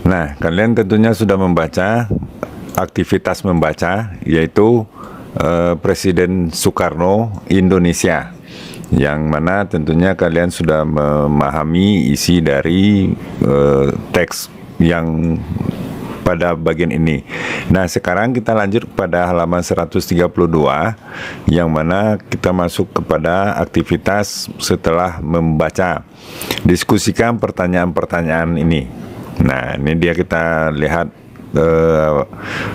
Nah, kalian tentunya sudah membaca aktivitas membaca, yaitu Presiden Soekarno Indonesia, yang mana tentunya kalian sudah memahami isi dari teks yang pada bagian ini. Nah, sekarang kita lanjut pada halaman 132, yang mana kita masuk kepada aktivitas setelah membaca. Diskusikan pertanyaan-pertanyaan ini. Nah, ini dia, kita lihat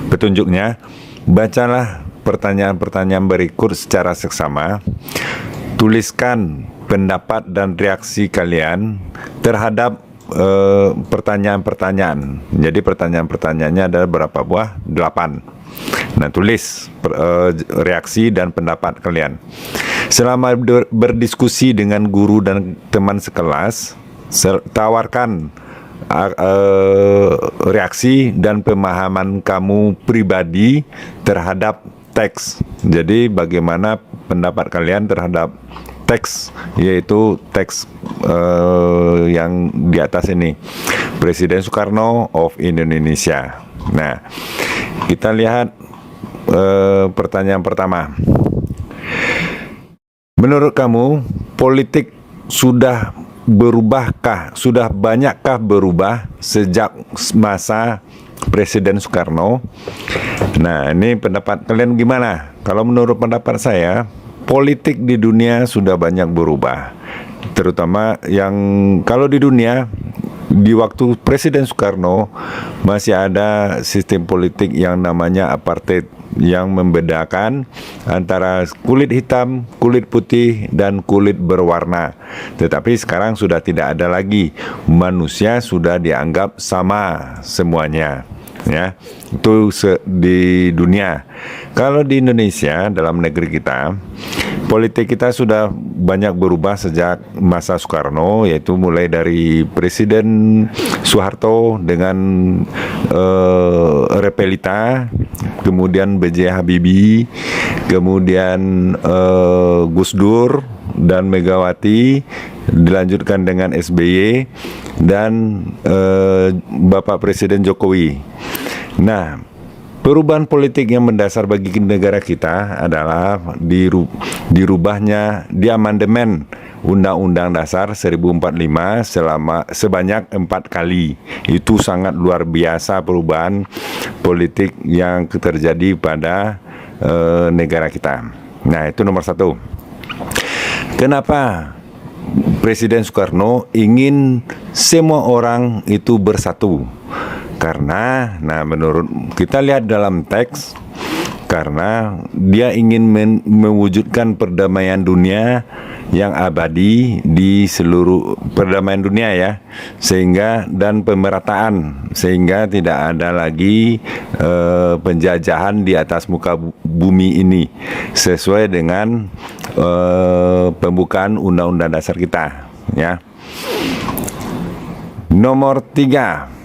petunjuknya. Bacalah pertanyaan-pertanyaan berikut secara seksama. Tuliskan pendapat dan reaksi kalian terhadap pertanyaan-pertanyaan. Jadi pertanyaan-pertanyaannya ada berapa buah? 8. Nah, tulis reaksi dan pendapat kalian. Selama berdiskusi dengan guru dan teman sekelas, tawarkan reaksi dan pemahaman kamu pribadi terhadap teks. Jadi bagaimana pendapat kalian terhadap teks, yaitu teks yang di atas ini, Presiden Soekarno of Indonesia. Nah, kita lihat pertanyaan pertama. Menurut kamu, politik sudah berubahkah, sudah banyakkah berubah sejak masa Presiden Soekarno? Nah, ini pendapat kalian gimana? Kalau menurut pendapat saya, politik di dunia sudah banyak berubah. Terutama yang kalau di dunia, di waktu Presiden Soekarno masih ada sistem politik yang namanya apartheid, yang membedakan antara kulit hitam, kulit putih, dan kulit berwarna. Tetapi sekarang sudah tidak ada lagi. Manusia sudah dianggap sama semuanya. Ya, itu di dunia. Kalau di Indonesia, dalam negeri kita, politik kita sudah banyak berubah sejak masa Soekarno, yaitu mulai dari Presiden Soeharto dengan Repelita, kemudian B.J. Habibie, kemudian Gus Dur dan Megawati, dilanjutkan dengan SBY dan Bapak Presiden Jokowi. Nah, perubahan politik yang mendasar bagi negara kita adalah dirubahnya di amandemen Undang-Undang Dasar 1045 sebanyak 4 kali. Itu sangat luar biasa perubahan politik yang terjadi pada negara kita. Nah, itu nomor 1. Kenapa Presiden Soekarno ingin semua orang itu bersatu? Karena, nah, menurut kita lihat dalam teks, karena dia ingin mewujudkan perdamaian dunia yang abadi di seluruh perdamaian dunia, ya, sehingga dan pemerataan, sehingga tidak ada lagi penjajahan di atas muka bumi ini, sesuai dengan pembukaan Undang-Undang Dasar kita, ya. Nomor 3.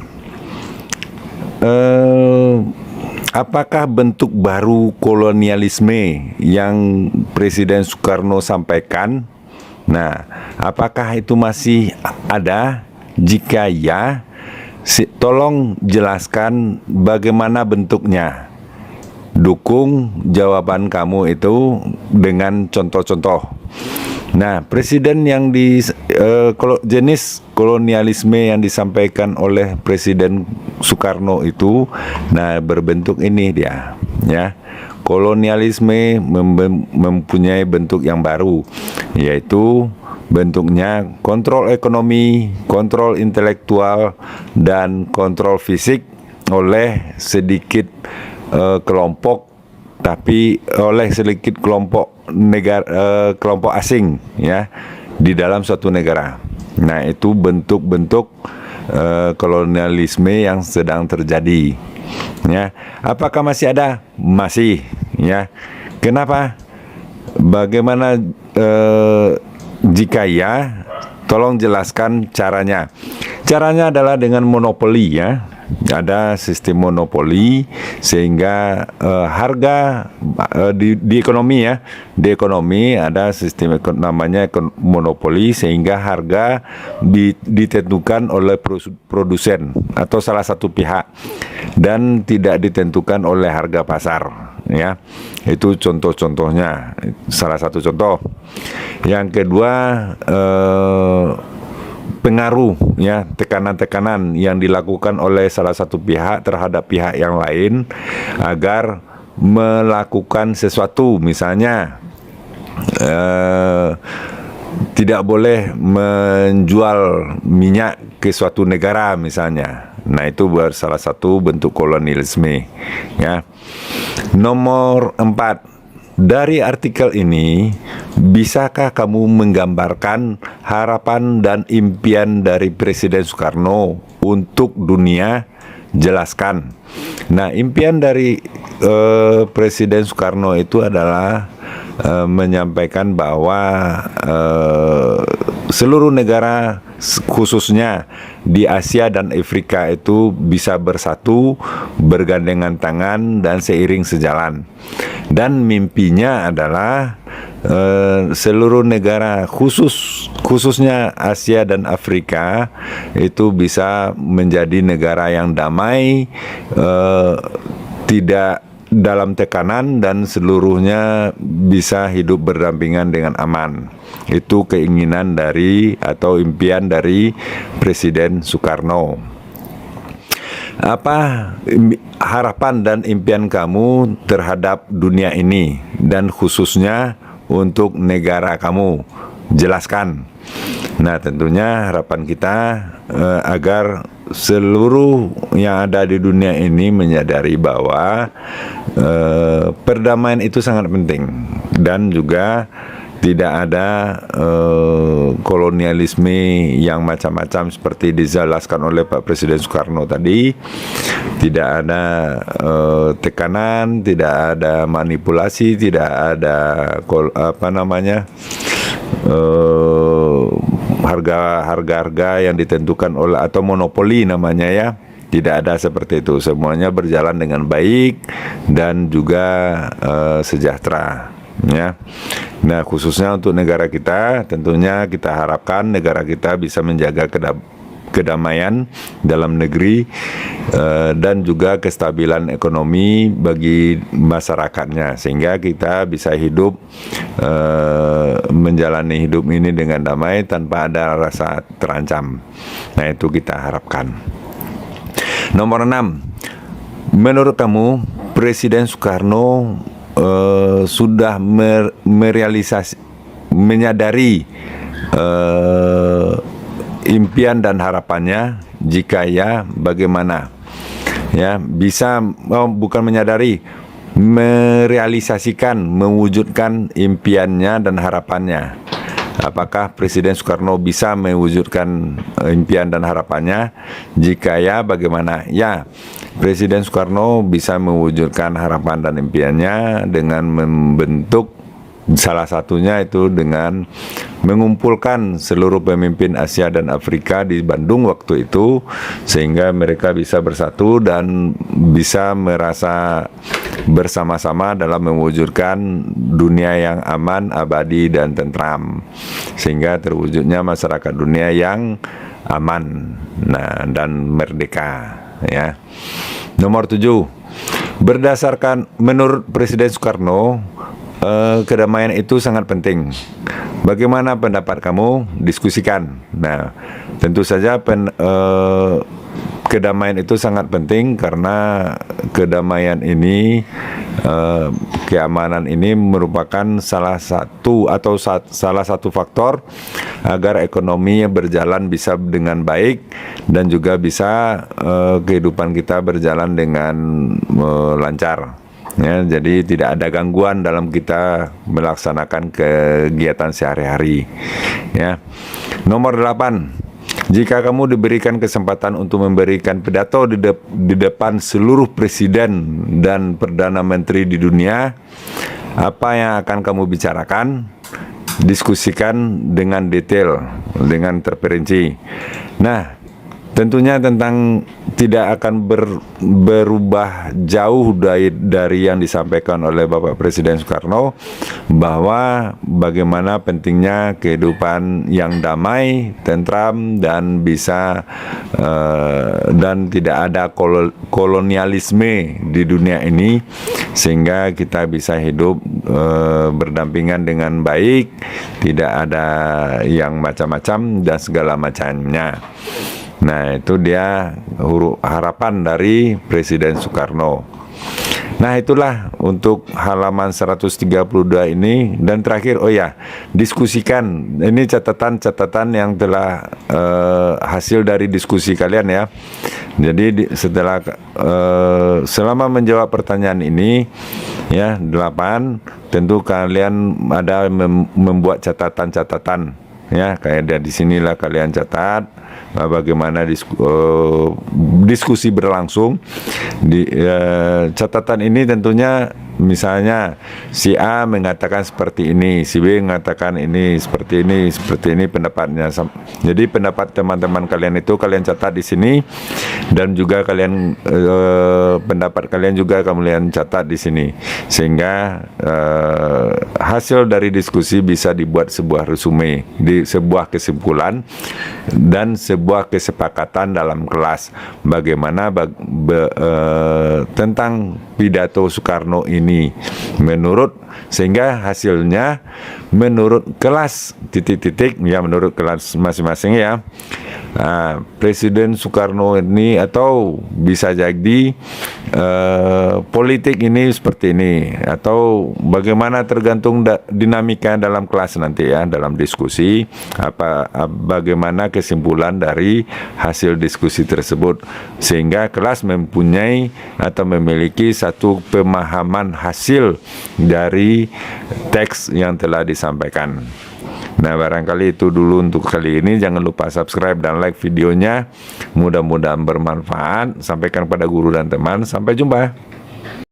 Apakah bentuk baru kolonialisme yang Presiden Soekarno sampaikan? Nah, apakah itu masih ada? Jika ya, tolong jelaskan bagaimana bentuknya. Dukung jawaban kamu itu dengan contoh-contoh. Nah, presiden yang jenis kolonialisme yang disampaikan oleh Presiden Soekarno itu, nah, berbentuk ini dia, ya. Kolonialisme mempunyai bentuk yang baru, yaitu bentuknya kontrol ekonomi, kontrol intelektual, dan kontrol fisik oleh sedikit kelompok, tapi oleh sedikit kelompok kelompok asing, ya, di dalam suatu negara. Nah, itu bentuk-bentuk kolonialisme yang sedang terjadi, ya. Apakah masih ada? Masih, ya. Kenapa? Bagaimana jika ya, tolong jelaskan caranya. Caranya adalah dengan monopoli, ya. ada sistem monopoli sehingga harga di ekonomi ya, di ekonomi ada sistem namanya monopoli sehingga harga ditentukan oleh produsen atau salah satu pihak dan tidak ditentukan oleh harga pasar ya. Itu contoh-contohnya, salah satu contoh. Yang kedua, pengaruh ya, tekanan-tekanan yang dilakukan oleh salah satu pihak terhadap pihak yang lain agar melakukan sesuatu, misalnya tidak boleh menjual minyak ke suatu negara misalnya. Nah, itu salah satu bentuk kolonialisme ya. Nomor 4, dari artikel ini, bisakah kamu menggambarkan harapan dan impian dari Presiden Soekarno untuk dunia? Jelaskan. Nah, impian dari Presiden Soekarno itu adalah menyampaikan bahwa seluruh negara khususnya di Asia dan Afrika itu bisa bersatu, bergandengan tangan dan seiring sejalan. Dan mimpinya adalah seluruh negara khususnya Asia dan Afrika itu bisa menjadi negara yang damai, tidak dalam tekanan dan seluruhnya bisa hidup berdampingan dengan aman. Itu keinginan dari atau impian dari Presiden Soekarno. Apa harapan dan impian kamu terhadap dunia ini dan khususnya untuk negara kamu? Jelaskan. Nah, tentunya harapan kita agar seluruh yang ada di dunia ini menyadari bahwa perdamaian itu sangat penting dan juga tidak ada kolonialisme yang macam-macam seperti dijelaskan oleh Pak Presiden Soekarno tadi. Tidak ada tekanan, tidak ada manipulasi, tidak ada harga-harga yang ditentukan oleh atau monopoli namanya ya. Tidak ada seperti itu. Semuanya berjalan dengan baik dan juga sejahtera ya. Nah, khususnya untuk negara kita, tentunya kita harapkan negara kita bisa menjaga kedamaian dalam negeri dan juga kestabilan ekonomi bagi masyarakatnya sehingga kita bisa hidup menjalani hidup ini dengan damai tanpa ada rasa terancam. Nah, itu kita harapkan. Nomor 6, menurut kamu Presiden Soekarno sudah menyadari impian dan harapannya? Jika ya, bagaimana? Ya, bisa bukan menyadari, merealisasikan, mewujudkan impiannya dan harapannya. Apakah Presiden Soekarno bisa mewujudkan impian dan harapannya? Jika ya, bagaimana? Ya, Presiden Soekarno bisa mewujudkan harapan dan impiannya dengan membentuk, salah satunya itu dengan mengumpulkan seluruh pemimpin Asia dan Afrika di Bandung waktu itu sehingga mereka bisa bersatu dan bisa merasa bersama-sama dalam mewujudkan dunia yang aman, abadi dan tentram sehingga terwujudnya masyarakat dunia yang aman dan merdeka ya. Nomor 7, berdasarkan menurut Presiden Soekarno kedamaian itu sangat penting. Bagaimana pendapat kamu? Diskusikan. Nah, tentu saja kedamaian itu sangat penting karena kedamaian ini, keamanan ini merupakan salah satu faktor agar ekonomi berjalan bisa dengan baik dan juga bisa kehidupan kita berjalan dengan lancar. Ya, jadi tidak ada gangguan dalam kita melaksanakan kegiatan sehari-hari. Ya. Nomor 8, jika kamu diberikan kesempatan untuk memberikan pidato di depan seluruh presiden dan perdana menteri di dunia, apa yang akan kamu bicarakan? Diskusikan dengan detail, dengan terperinci. Nah, tentunya tentang tidak akan berubah jauh dari yang disampaikan oleh Bapak Presiden Soekarno, bahwa bagaimana pentingnya kehidupan yang damai, tentram, dan bisa dan tidak ada kolonialisme di dunia ini, sehingga kita bisa hidup berdampingan dengan baik, tidak ada yang macam-macam dan segala macamnya. Nah, itu dia harapan dari Presiden Soekarno. Nah, itulah untuk halaman 132 ini. Dan terakhir, diskusikan. Ini catatan-catatan yang telah hasil dari diskusi kalian ya. Jadi setelah selama menjawab pertanyaan ini ya 8, tentu kalian ada membuat catatan-catatan ya, kayak di sinilah kalian catat bagaimana diskusi berlangsung. Catatan ini tentunya misalnya si A mengatakan seperti ini, si B mengatakan ini seperti ini pendapatnya. Jadi pendapat teman-teman kalian itu kalian catat di sini, dan juga kalian pendapat kalian juga kalian catat di sini, sehingga hasil dari diskusi bisa dibuat sebuah resume, sebuah kesimpulan dan sebuah kesepakatan dalam kelas bagaimana tentang pidato Soekarno ini sehingga hasilnya menurut kelas ya, menurut kelas masing-masing ya. Presiden Soekarno ini, atau bisa jadi politik ini seperti ini, atau bagaimana tergantung dinamika dalam kelas nanti ya, dalam diskusi bagaimana kesimpulan dari hasil diskusi tersebut, sehingga kelas mempunyai atau memiliki satu pemahaman hasil dari teks yang telah disampaikan. Nah, barangkali itu dulu untuk kali ini. Jangan lupa subscribe dan like videonya. Mudah-mudahan bermanfaat. Sampaikan pada guru dan teman. Sampai jumpa.